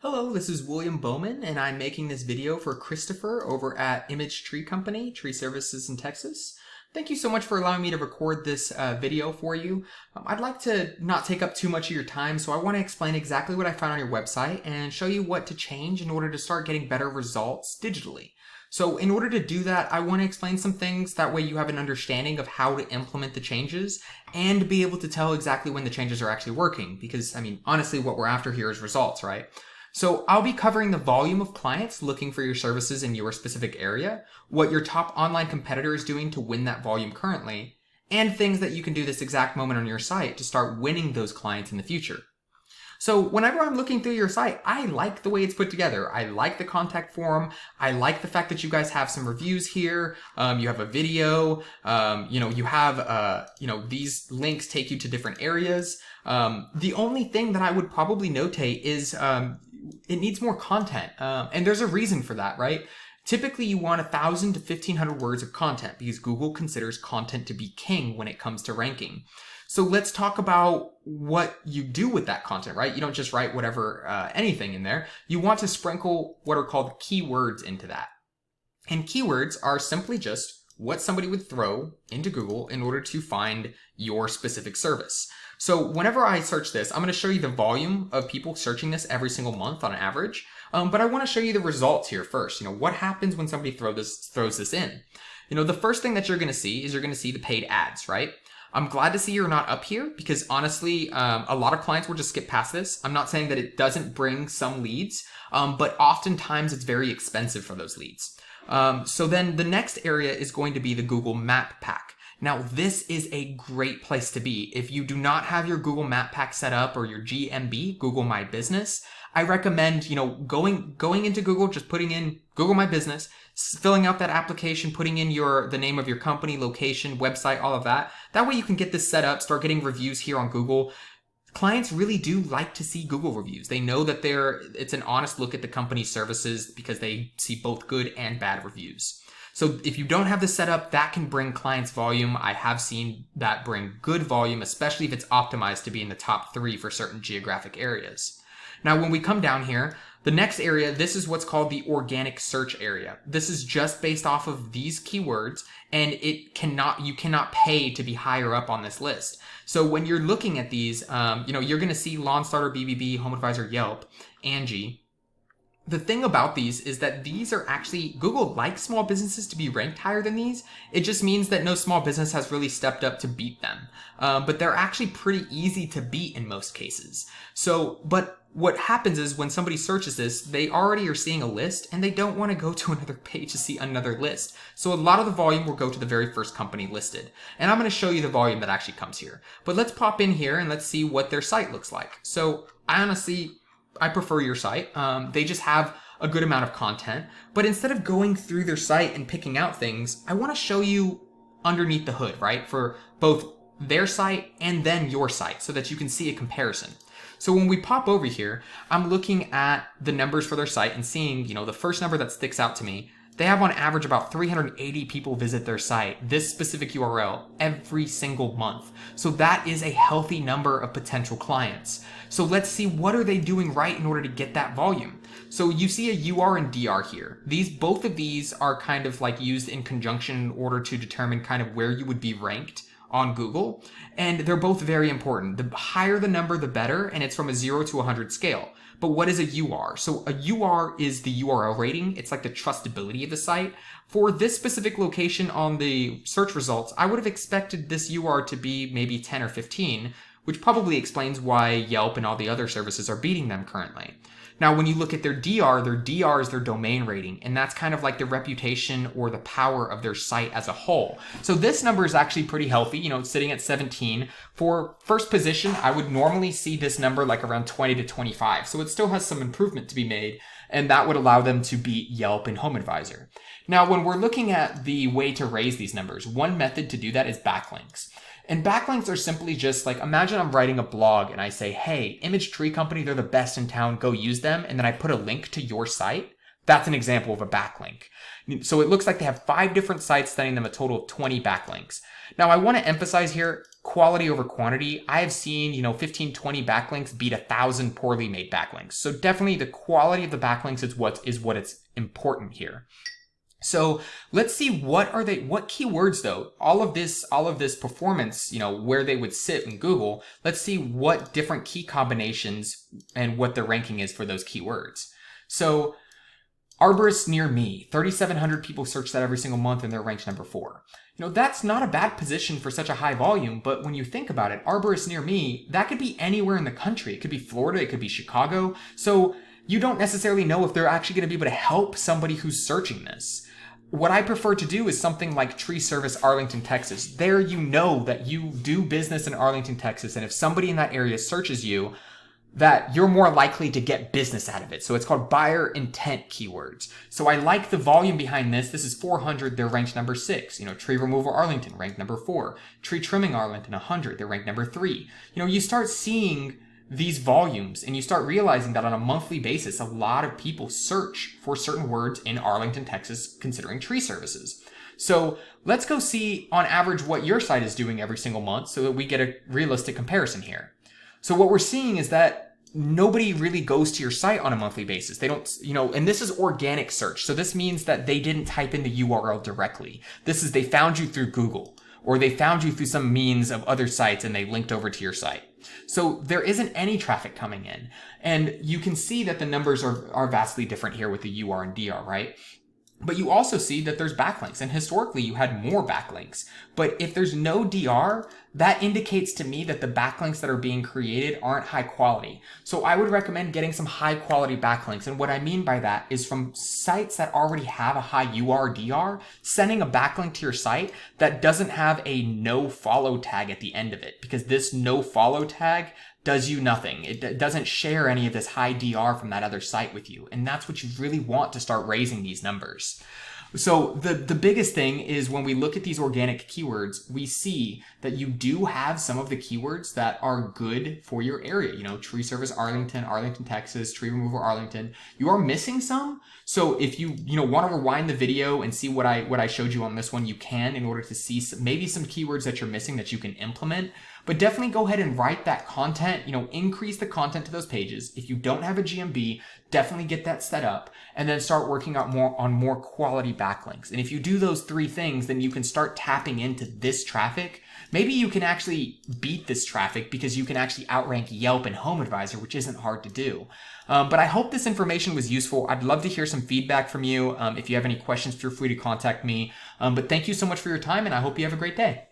Hello, this is William Bowman, and I'm making this video for Christopher over at Image Tree Company, Tree Services in Texas. Thank you so much for allowing me to record this video for you. I'd like to not take up too much of your time, so I want to explain exactly what I found on your website and show you what to change in order to start getting better results digitally. So in order to do that, I want to explain some things, that way you have an understanding of how to implement the changes and be able to tell exactly when the changes are actually working. Because, honestly, what we're after here is results, right? So I'll be covering the volume of clients looking for your services in your specific area, what your top online competitor is doing to win that volume currently, and things that you can do this exact moment on your site to start winning those clients in the future. So whenever I'm looking through your site, I like the way it's put together. I like the contact form. I like the fact that you guys have some reviews here. You have a video. You have, these links take you to different areas. The only thing that I would probably notate is it needs more content. And there's a reason for that, right? Typically, you want 1,000 to 1,500 words of content because Google considers content to be king when it comes to ranking. So let's talk about what you do with that content, right? You don't just write whatever, anything in there. You want to sprinkle what are called keywords into that. And keywords are simply just what somebody would throw into Google in order to find your specific service. So whenever I search this, I'm going to show you the volume of people searching this every single month on average. But I want to show you the results here first. What happens when somebody throws this in? The first thing that you're going to see is you're going to see the paid ads, right? I'm glad to see you're not up here because honestly, a lot of clients will just skip past this. I'm not saying that it doesn't bring some leads, but oftentimes it's very expensive for those leads. So then the next area is going to be the Google Map Pack. Now, this is a great place to be. If you do not have your Google Map Pack set up or your GMB, Google My Business, I recommend, going into Google, just putting in Google My Business, filling out that application, putting in the name of your company, location, website, all of that. That way you can get this set up, start getting reviews here on Google. Clients really do like to see Google reviews. They know that it's an honest look at the company's services because they see both good and bad reviews. So if you don't have this set up, that can bring clients volume. I have seen that bring good volume, especially if it's optimized to be in the top 3 for certain geographic areas. Now, when we come down here, the next area, this is what's called the organic search area. This is just based off of these keywords, and you cannot pay to be higher up on this list. So when you're looking at these, you're going to see Lawn Starter, BBB, Home Advisor, Yelp, Angie. The thing about these is that these are actually, Google likes small businesses to be ranked higher than these. It just means that no small business has really stepped up to beat them. But they're actually pretty easy to beat in most cases. But what happens is when somebody searches this, they already are seeing a list and they don't want to go to another page to see another list. So a lot of the volume will go to the very first company listed. And I'm going to show you the volume that actually comes here. But let's pop in here and let's see what their site looks like. So I prefer your site. They just have a good amount of content. But instead of going through their site and picking out things, I want to show you underneath the hood, right? For both their site and then your site so that you can see a comparison. So when we pop over here, I'm looking at the numbers for their site and seeing, the first number that sticks out to me. They have on average about 380 people visit their site, this specific URL, every single month. So that is a healthy number of potential clients. So let's see, what are they doing right in order to get that volume? So you see a UR and DR here. Both of these are kind of like used in conjunction in order to determine kind of where you would be ranked on Google. And they're both very important. The higher the number, the better. And it's from a 0 to 100 scale. But what is a UR? So a UR is the URL rating. It's like the trustability of the site. For this specific location on the search results, I would have expected this UR to be maybe 10 or 15, which probably explains why Yelp and all the other services are beating them currently. Now, when you look at their DR is their domain rating, and that's kind of like the reputation or the power of their site as a whole. So this number is actually pretty healthy, it's sitting at 17. For first position, I would normally see this number like around 20 to 25. So it still has some improvement to be made, and that would allow them to beat Yelp and Home Advisor. Now, when we're looking at the way to raise these numbers, one method to do that is backlinks. And backlinks are simply just like, imagine I'm writing a blog and I say, hey, Image Tree Company, they're the best in town, go use them. And then I put a link to your site. That's an example of a backlink. So it looks like they have 5 different sites sending them a total of 20 backlinks. Now I want to emphasize here, quality over quantity. I have seen, 15, 20 backlinks beat 1,000 poorly made backlinks. So definitely the quality of the backlinks is what it's important here. So let's see what keywords though, all of this performance, where they would sit in Google. Let's see what different key combinations and what the ranking is for those keywords. So arborist near me, 3,700 people search that every single month and they're ranked number 4. That's not a bad position for such a high volume, but when you think about it, arborist near me, that could be anywhere in the country. It could be Florida, it could be Chicago. So you don't necessarily know if they're actually going to be able to help somebody who's searching this. What I prefer to do is something like Tree Service Arlington, Texas. There you know that you do business in Arlington, Texas, and if somebody in that area searches you, that you're more likely to get business out of it. So it's called buyer intent keywords. So I like the volume behind this. This is 400, they're ranked number 6. Tree removal Arlington, ranked number 4. Tree trimming Arlington, 100, they're ranked number 3. You start seeing these volumes and you start realizing that on a monthly basis, a lot of people search for certain words in Arlington, Texas, considering tree services. So let's go see on average what your site is doing every single month so that we get a realistic comparison here. So what we're seeing is that nobody really goes to your site on a monthly basis. They don't, and this is organic search. So this means that they didn't type in the URL directly. They found you through Google, or they found you through some means of other sites and they linked over to your site. So there isn't any traffic coming in. And you can see that the numbers are vastly different here with the UR and DR, right? But you also see that there's backlinks, and historically you had more backlinks. But if there's no DR, that indicates to me that the backlinks that are being created aren't high quality. So I would recommend getting some high quality backlinks. And what I mean by that is from sites that already have a high UR/DR, sending a backlink to your site that doesn't have a no follow tag at the end of it, because this no follow tag does you nothing. It doesn't share any of this high DR from that other site with you. And that's what you really want to start raising these numbers. So the biggest thing is when we look at these organic keywords, we see that you do have some of the keywords that are good for your area. Tree service Arlington, Arlington, Texas, tree removal Arlington. You are missing some. So if you want to rewind the video and see what I showed you on this one, you can, in order to see maybe some keywords that you're missing that you can implement. But definitely go ahead and write that content, increase the content to those pages. If you don't have a GMB, definitely get that set up and then start working out on more quality backlinks. And if you do those 3 things, then you can start tapping into this traffic. Maybe you can actually beat this traffic because you can actually outrank Yelp and HomeAdvisor, which isn't hard to do. But I hope this information was useful. I'd love to hear some feedback from you. If you have any questions, feel free to contact me. But thank you so much for your time, and I hope you have a great day.